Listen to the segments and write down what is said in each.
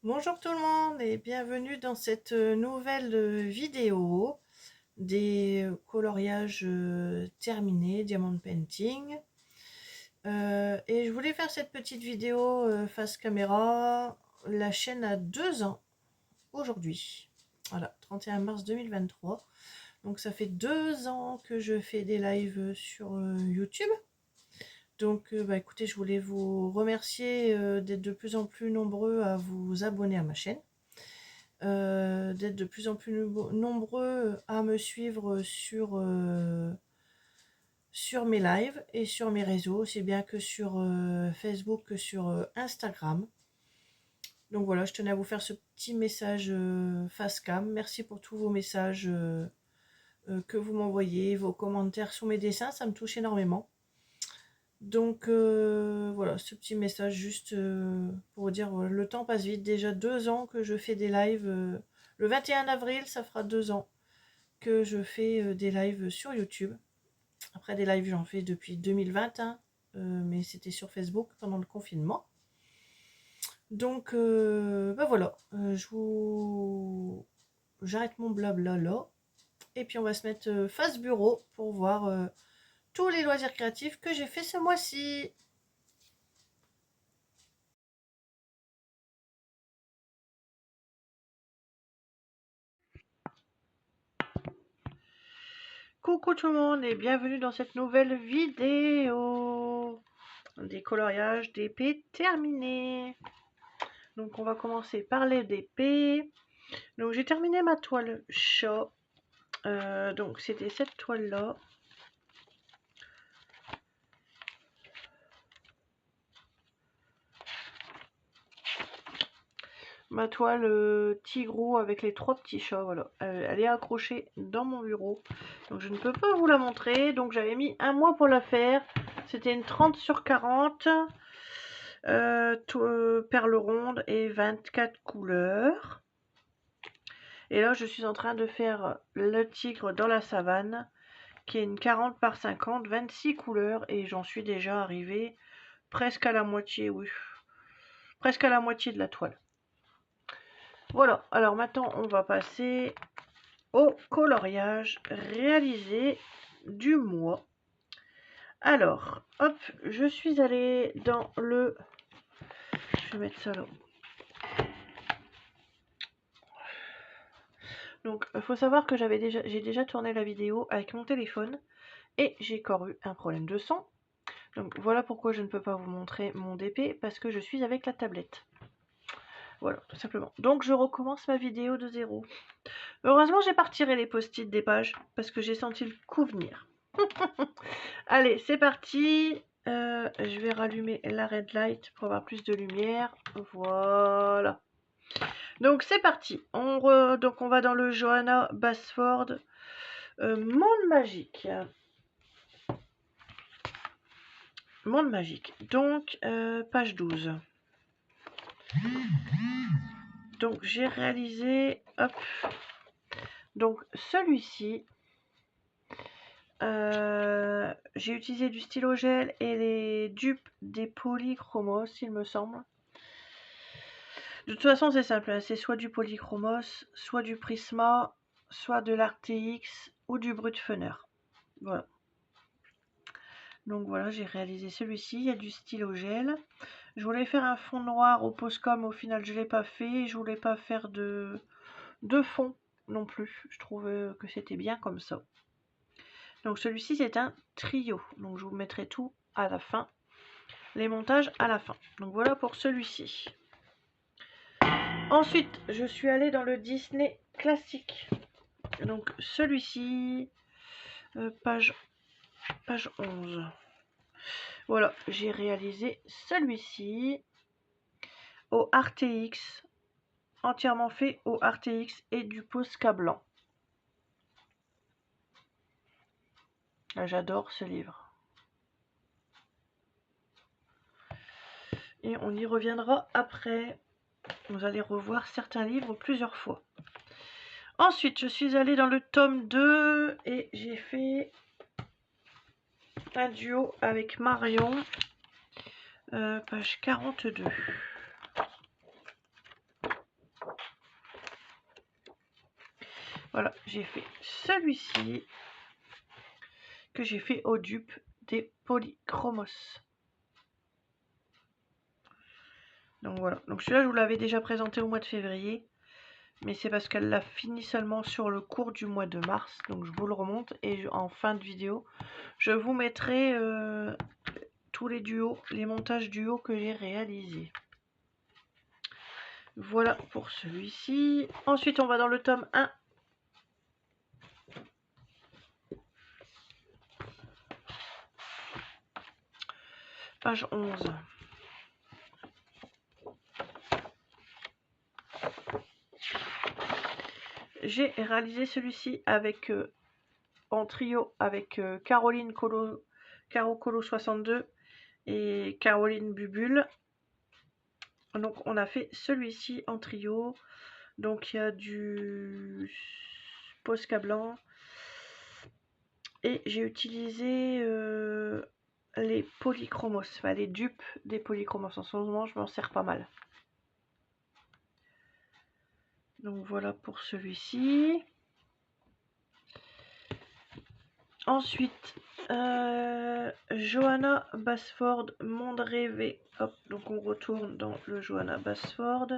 Bonjour tout le monde et bienvenue dans cette nouvelle vidéo des coloriages terminés, Diamond Painting. Et je voulais faire cette petite vidéo face caméra. La chaîne a 2 ans aujourd'hui. Voilà, 31 mars 2023. Donc ça fait 2 ans que je fais des lives sur YouTube. Donc écoutez, je voulais vous remercier d'être de plus en plus nombreux à vous abonner à ma chaîne. D'être de plus en plus nombreux à me suivre sur mes lives et sur mes réseaux, aussi bien que sur Facebook que sur Instagram. Donc voilà, je tenais à vous faire ce petit message face cam. Merci pour tous vos messages que vous m'envoyez, vos commentaires sur mes dessins, ça me touche énormément. Donc voilà, ce petit message juste pour vous dire, le temps passe vite. Déjà 2 ans que je fais des lives. Le 21 avril, ça fera 2 ans que je fais des lives sur YouTube. Après, des lives, j'en fais depuis 2020, hein, mais c'était sur Facebook pendant le confinement. Donc voilà, j'arrête mon blabla là. Et puis on va se mettre face bureau pour voir tous les loisirs créatifs que j'ai fait ce mois-ci. Coucou tout le monde et bienvenue dans cette nouvelle vidéo des coloriages d'épées terminés. Donc on va commencer par les d'épées. Donc j'ai terminé ma toile chat. Donc c'était cette toile là. Ma toile tigrou avec les 3 petits chats, voilà. Elle est accrochée dans mon bureau. Donc je ne peux pas vous la montrer. Donc j'avais mis un mois pour la faire. C'était une 30 sur 40. Perles rondes et 24 couleurs. Et là je suis en train de faire le tigre dans la savane, qui est une 40 par 50, 26 couleurs. Et j'en suis déjà arrivée presque à la moitié, oui. Presque à la moitié de la toile. Voilà, alors maintenant on va passer au coloriage réalisé du mois. Alors, hop, je suis allée dans le... Je vais mettre ça là. Donc, il faut savoir que j'ai déjà tourné la vidéo avec mon téléphone et j'ai encore eu un problème de son. Donc, voilà pourquoi je ne peux pas vous montrer mon DP, parce que je suis avec la tablette. Voilà, tout simplement. Donc, je recommence ma vidéo de zéro. Heureusement, j'ai pas retiré les post-it des pages, parce que j'ai senti le coup venir. Allez, c'est parti. Je vais rallumer la red light pour avoir plus de lumière. Voilà. Donc c'est parti. Donc on va dans le Johanna Basford Monde magique. Monde magique. Donc page 12. Donc j'ai réalisé. Hop. Donc celui-ci. J'ai utilisé du stylo gel et les dupes des polychromos, il me semble. De toute façon, c'est simple, hein. C'est soit du polychromos, soit du prisma, soit de l'RTX ou du Brutfunner. Voilà. Donc voilà, j'ai réalisé celui-ci. Il y a du stylo gel. Je voulais faire un fond noir au Poscom, au final je ne l'ai pas fait. Je voulais pas faire de fond non plus. Je trouvais que c'était bien comme ça. Donc celui-ci c'est un trio. Donc je vous mettrai tout à la fin. Les montages à la fin. Donc voilà pour celui-ci. Ensuite, je suis allée dans le Disney classique. Donc celui-ci, page 11. Voilà, j'ai réalisé celui-ci au RTX, entièrement fait au RTX et du Posca blanc. J'adore ce livre. Et on y reviendra après. Vous allez revoir certains livres plusieurs fois. Ensuite, je suis allée dans le tome 2 et j'ai fait un duo avec Marion, page 42. Voilà, j'ai fait celui-ci que j'ai fait aux dupes des Polychromos. Donc voilà, donc celui-là je vous l'avais déjà présenté au mois de février, mais c'est parce qu'elle l'a fini seulement sur le cours du mois de mars, donc je vous le remonte et en fin de vidéo je vous mettrai tous les duos, les montages duos que j'ai réalisés. Voilà pour celui-ci. Ensuite on va dans le tome 1. Page 11. J'ai réalisé celui-ci avec en trio avec Caroline Colo, Caro Colo 62 et Caroline Bubule. Donc on a fait celui-ci en trio. Donc il y a du Posca blanc et j'ai utilisé les polychromos, enfin les dupes des polychromos. En ce moment je m'en sers pas mal. Donc voilà pour celui-ci. Ensuite, Johanna Basford, Monde rêvé. Hop, donc on retourne dans le Johanna Basford.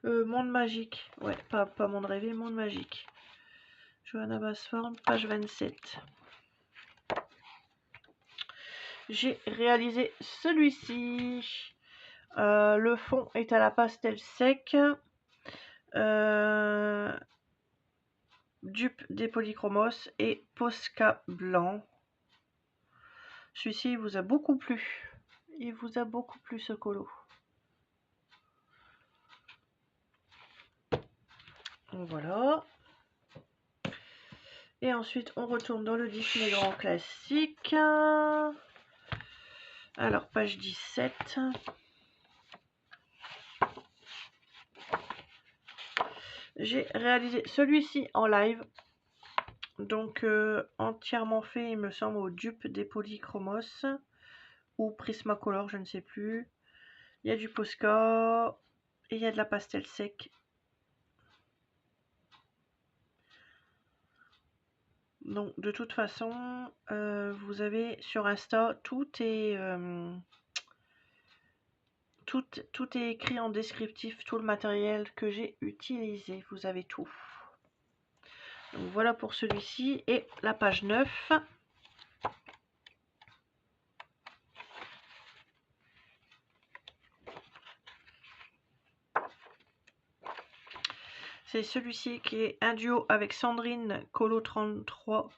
Monde magique. Ouais, pas Monde rêvé, Monde magique. Johanna Basford, page 27. J'ai réalisé celui-ci. Le fond est à la pastel sec. Dupe des polychromos et Posca blanc. Celui-ci vous a beaucoup plu. Il vous a beaucoup plu ce colo. Voilà. Et ensuite on retourne dans le Disney Grand Classique. Alors page 17. J'ai réalisé celui-ci en live. Donc entièrement fait il me semble aux dupes des Polychromos. Ou Prismacolor, je ne sais plus. Il y a du Posca. Et il y a de la pastel sec. Donc de toute façon, vous avez sur Insta, tout est écrit en descriptif, tout le matériel que j'ai utilisé, vous avez tout. Donc voilà pour celui-ci et la page 9. C'est celui-ci qui est un duo avec Sandrine Colo 33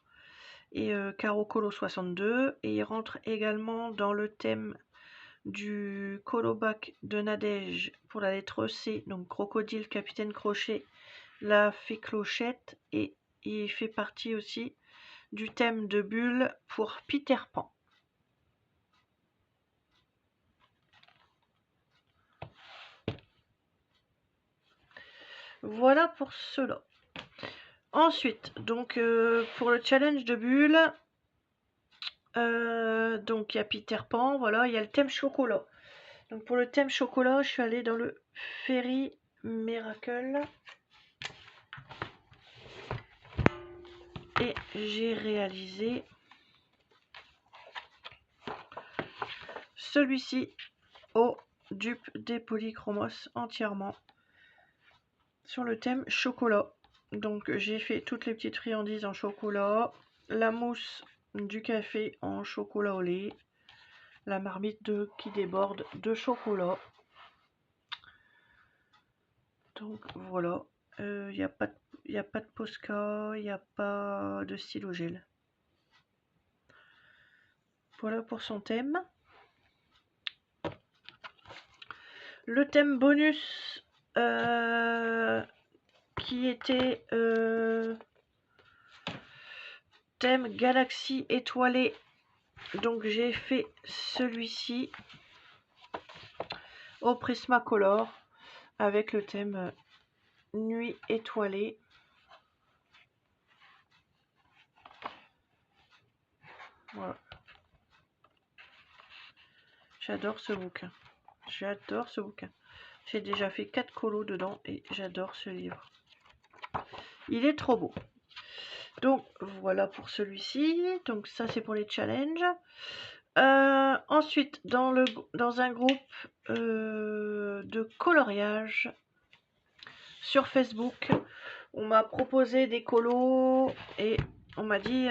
et Caro Colo 62. Et il rentre également dans le thème du Colobac de Nadège pour la lettre C. Donc Crocodile, Capitaine Crochet, la fée Clochette. Et il fait partie aussi du thème de Bulle pour Peter Pan. Voilà pour cela. Ensuite, donc pour le challenge de Bulle, donc il y a Peter Pan, voilà, il y a le thème chocolat. Donc pour le thème chocolat, je suis allée dans le Fairy Miracle. Et j'ai réalisé celui-ci au dupe des Polychromos entièrement sur le thème chocolat. Donc j'ai fait toutes les petites friandises en chocolat, la mousse du café en chocolat au lait, la marmite qui déborde de chocolat. Donc voilà, il n'y a pas de Posca, il n'y a pas de stylo gel. Voilà pour son thème. Le thème bonus qui était thème galaxie étoilée. Donc j'ai fait celui-ci au Prismacolor avec le thème nuit étoilée. Voilà. J'adore ce bouquin. J'adore ce bouquin. J'ai déjà fait 4 colos dedans et j'adore ce livre. Il est trop beau. Donc voilà pour celui-ci. Donc ça c'est pour les challenges. Ensuite dans un groupe de coloriage sur Facebook, on m'a proposé des colos et on m'a dit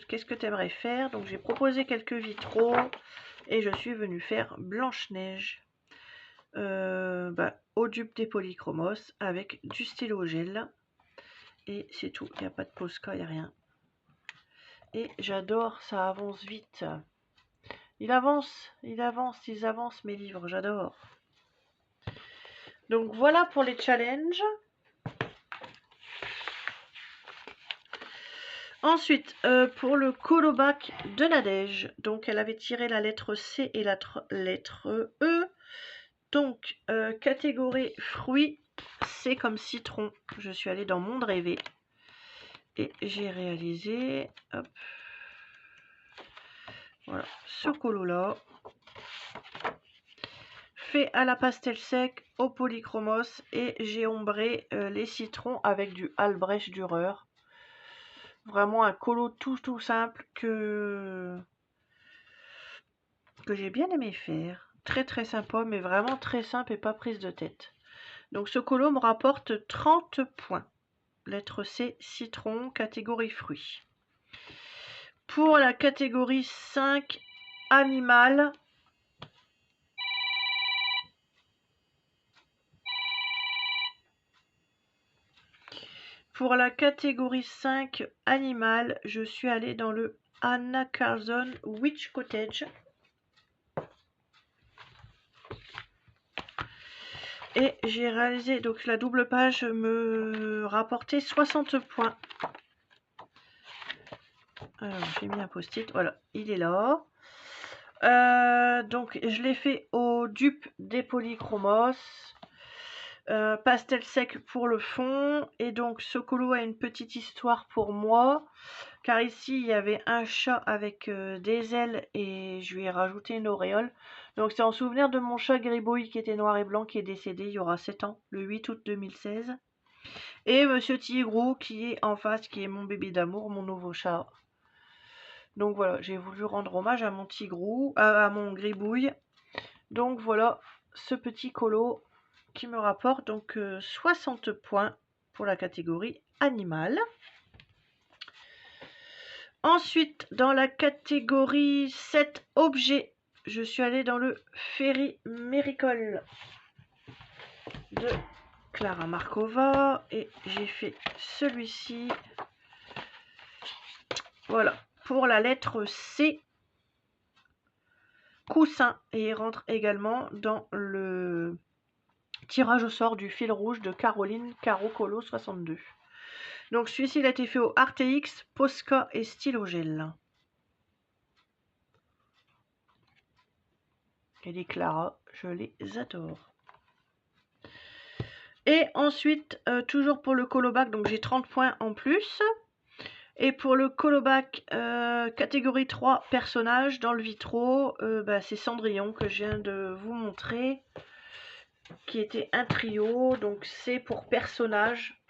qu'est-ce que tu aimerais faire. Donc j'ai proposé quelques vitraux et je suis venue faire Blanche-Neige au dupe des Polychromos avec du stylo gel. Et c'est tout, il n'y a pas de Posca, il n'y a rien. Et j'adore, ça avance vite. Ils avancent mes livres, j'adore. Donc voilà pour les challenges. Ensuite, pour le colobac de Nadège, donc elle avait tiré la lettre C et la lettre E. Donc, catégorie fruits, C comme citron. Je suis allée dans Monde rêvé. Et j'ai réalisé, hop, voilà, ce colo-là. Fait à la pastel sec, au polychromos. Et j'ai ombré les citrons avec du Albrecht Dürer. Vraiment un colo tout simple que j'ai bien aimé faire. Très sympa, mais vraiment très simple et pas prise de tête. Donc ce colo me rapporte 30 points. Lettre C, citron, catégorie fruits. Pour la catégorie 5, animal. Pour la catégorie 5, animal, je suis allée dans le Anna Carlson Witch Cottage. Et j'ai réalisé, donc la double page me rapportait 60 points. Alors j'ai mis un post-it, voilà, il est là. Donc je l'ai fait au dupe des Polychromos. Pastel sec pour le fond. Et donc ce colo a une petite histoire pour moi. Car ici il y avait un chat avec des ailes et je lui ai rajouté une auréole. Donc c'est en souvenir de mon chat Gribouille qui était noir et blanc, qui est décédé il y aura 7 ans, le 8 août 2016. Et Monsieur Tigrou qui est en face, qui est mon bébé d'amour, mon nouveau chat. Donc voilà, j'ai voulu rendre hommage à mon Tigrou, à mon Gribouille. Donc voilà ce petit colo qui me rapporte donc 60 points pour la catégorie animal. Ensuite, dans la catégorie 7 objets, je suis allée dans le Ferry Miracle de Clara Markova et j'ai fait celui-ci. Voilà, pour la lettre C, coussin, et il rentre également dans le tirage au sort du fil rouge de Caroline Caro Colo 62. Donc celui-ci il a été fait au RTX, Posca et stylo gel. Et les Clara, je les adore. Et ensuite, toujours pour le colobac, donc j'ai 30 points en plus. Et pour le colobac catégorie 3 personnages dans le vitro, c'est Cendrillon que je viens de vous montrer, qui était un trio. Donc c'est pour personnage.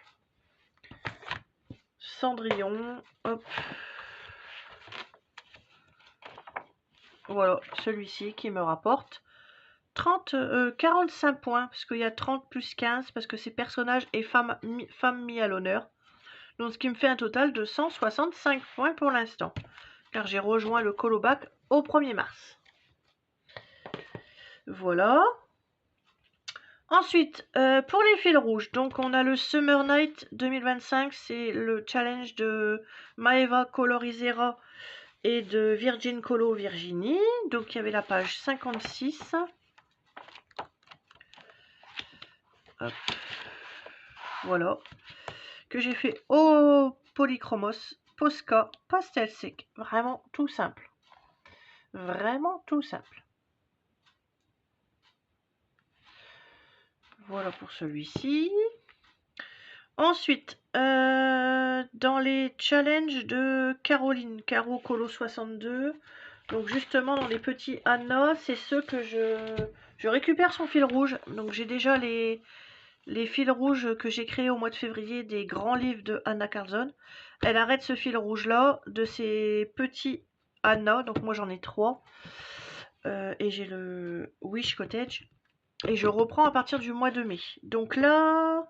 Cendrillon, hop. Voilà, celui-ci qui me rapporte 45 points, parce qu'il y a 30 plus 15, parce que c'est personnages et femmes mis à l'honneur. Donc ce qui me fait un total de 165 points pour l'instant, car j'ai rejoint le colobac au 1er mars. Voilà. Ensuite, pour les fils rouges, donc on a le Summer Night 2025, c'est le challenge de Maeva Colorizera et de Virgin Colo Virginie. Donc il y avait la page 56. Hop. Voilà. Que j'ai fait au Polychromos, Posca, pastel sec. Vraiment tout simple. Vraiment tout simple. Voilà pour celui-ci. Ensuite, dans les challenges de Caroline, Caro Colo 62, donc justement dans les petits Anna, c'est ceux que je récupère son fil rouge. Donc j'ai déjà les les fils rouges que j'ai créés au mois de février des grands livres de Anna Carlson. Elle arrête ce fil rouge là de ces petits Anna, donc moi j'en ai 3. Et j'ai le Wish Cottage. Et je reprends à partir du mois de mai. Donc là,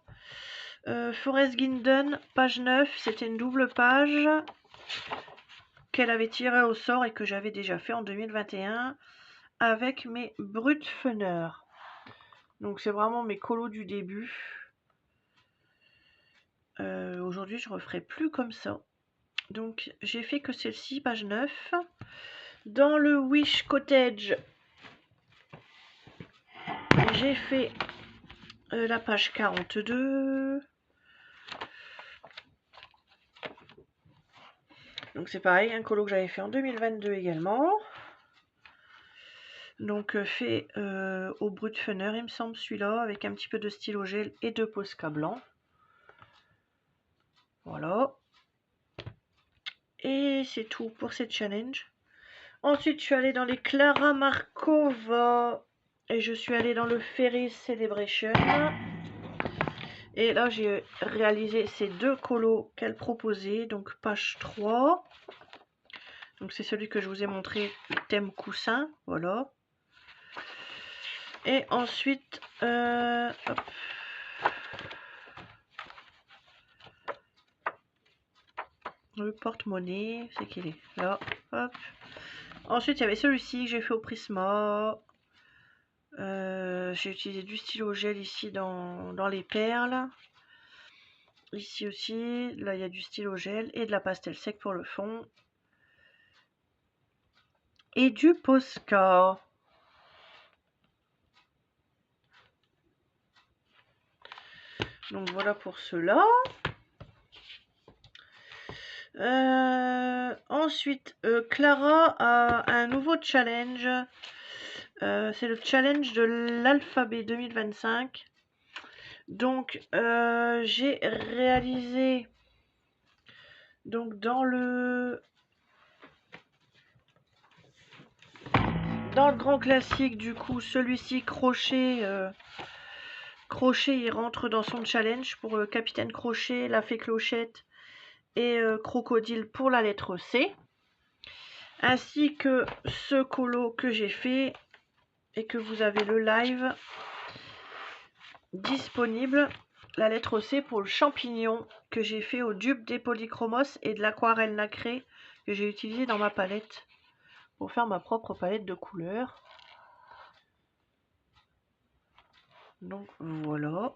Forest Guindon, page 9, c'était une double page qu'elle avait tirée au sort et que j'avais déjà fait en 2021 avec mes Brutfener. Donc c'est vraiment mes colos du début. Aujourd'hui je referai plus comme ça. Donc j'ai fait que celle-ci, page 9. Dans le Wish Cottage, j'ai fait la page 42. Donc c'est pareil, un colo que j'avais fait en 2022 également. Donc fait au Brutfener, il me semble, celui-là, avec un petit peu de stylo gel et de Posca blanc. Voilà. Et c'est tout pour cette challenge. Ensuite, je suis allée dans les Clara Markova et je suis allée dans le Ferris Celebration. Et là, j'ai réalisé ces deux colos qu'elle proposait, donc page 3. Donc c'est celui que je vous ai montré, le thème coussin, voilà. Et ensuite, hop. Le porte-monnaie, c'est qu'il est là, hop. Ensuite, il y avait celui-ci que j'ai fait au Prisma. J'ai utilisé du stylo gel ici dans les perles. Ici aussi, là il y a du stylo gel et de la pastel sec pour le fond. Et du Posca. Donc voilà pour cela. Ensuite, Clara a un nouveau challenge. C'est le challenge de l'alphabet 2025. Donc j'ai réalisé donc dans le grand classique, du coup celui-ci crochet, crochet il rentre dans son challenge pour Capitaine Crochet, la fée Clochette et Crocodile pour la lettre C, ainsi que ce colo que j'ai fait et que vous avez le live disponible, la lettre C pour le champignon que j'ai fait au dupe des polychromos et de l'aquarelle nacrée que j'ai utilisé dans ma palette pour faire ma propre palette de couleurs. Donc voilà.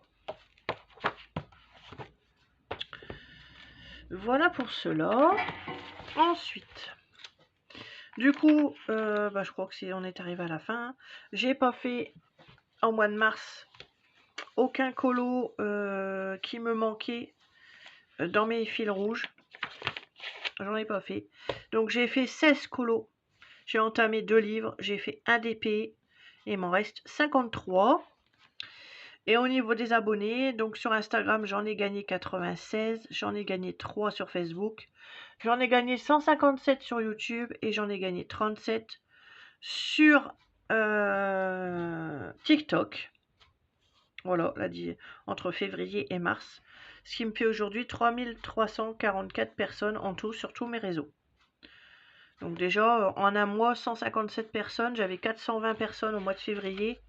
Voilà pour cela. Ensuite, du coup, je crois que on est arrivé à la fin. J'ai pas fait en mois de mars aucun colo qui me manquait dans mes fils rouges. J'en ai pas fait. Donc j'ai fait 16 colos. J'ai entamé 2 livres. J'ai fait un DP. Et il m'en reste 53. Et au niveau des abonnés, donc sur Instagram, j'en ai gagné 96. J'en ai gagné 3 sur Facebook. J'en ai gagné 157 sur YouTube. Et j'en ai gagné 37 sur TikTok. Voilà, là, entre février et mars. Ce qui me fait aujourd'hui 3344 personnes en tout sur tous mes réseaux. Donc déjà, en un mois, 157 personnes. J'avais 420 personnes au mois de février.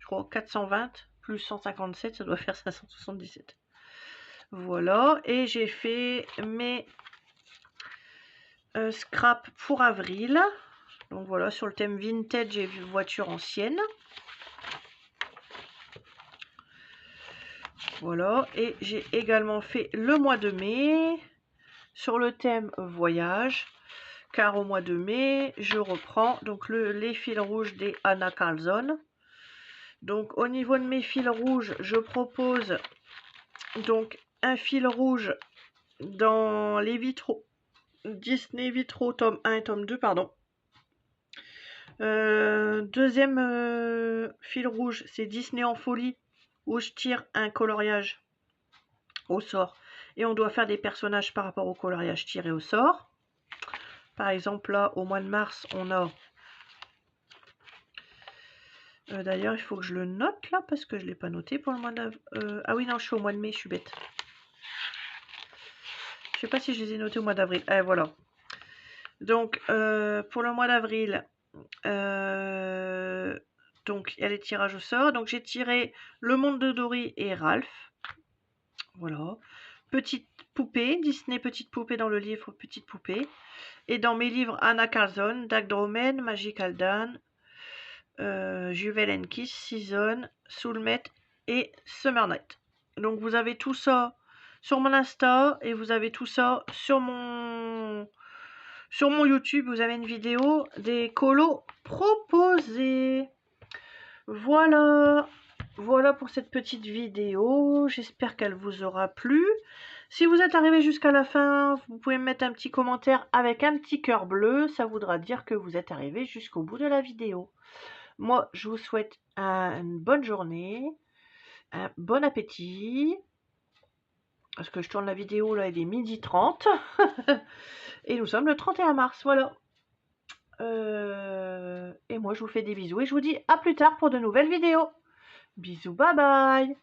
Je crois 420 plus 157, ça doit faire 577. Voilà, et j'ai fait mes scraps pour avril. Donc voilà, sur le thème vintage, j'ai vu voiture ancienne. Voilà, et j'ai également fait le mois de mai sur le thème voyage, car au mois de mai, je reprends donc les fils rouges des Anna Carlson. Donc au niveau de mes fils rouges, je propose donc un fil rouge dans les vitraux, Disney Vitraux tome 1 et tome 2, pardon. Deuxième fil rouge, c'est Disney en folie, où je tire un coloriage au sort et on doit faire des personnages par rapport au coloriage tiré au sort. Par exemple là au mois de mars on a D'ailleurs, il faut que je le note là, parce que je ne l'ai pas noté pour le mois d'avril. Ah oui, non, je suis au mois de mai, je suis bête. Je sais pas si je les ai notés au mois d'avril. Voilà. Donc, pour le mois d'avril, donc il y a les tirages au sort. Donc, j'ai tiré Le Monde de Dory et Ralph. Voilà. Petite poupée, Disney Petite Poupée dans le livre Petite Poupée. Et dans mes livres, Anna Carlson, Dag Dromen, Magical Dan, Juvel and Kiss, Season, Soulmate et Summer Night. Donc vous avez tout ça sur mon Insta et vous avez tout ça sur mon YouTube. Vous avez une vidéo des colos proposés. Voilà. Voilà pour cette petite vidéo. J'espère qu'elle vous aura plu. Si vous êtes arrivé jusqu'à la fin, vous pouvez me mettre un petit commentaire avec un petit cœur bleu. Ça voudra dire que vous êtes arrivé jusqu'au bout de la vidéo. Moi, je vous souhaite une bonne journée, un bon appétit. Parce que je tourne la vidéo, là, il est 12h30. Et nous sommes le 31 mars, voilà. Et moi, je vous fais des bisous et je vous dis à plus tard pour de nouvelles vidéos. Bisous, bye bye.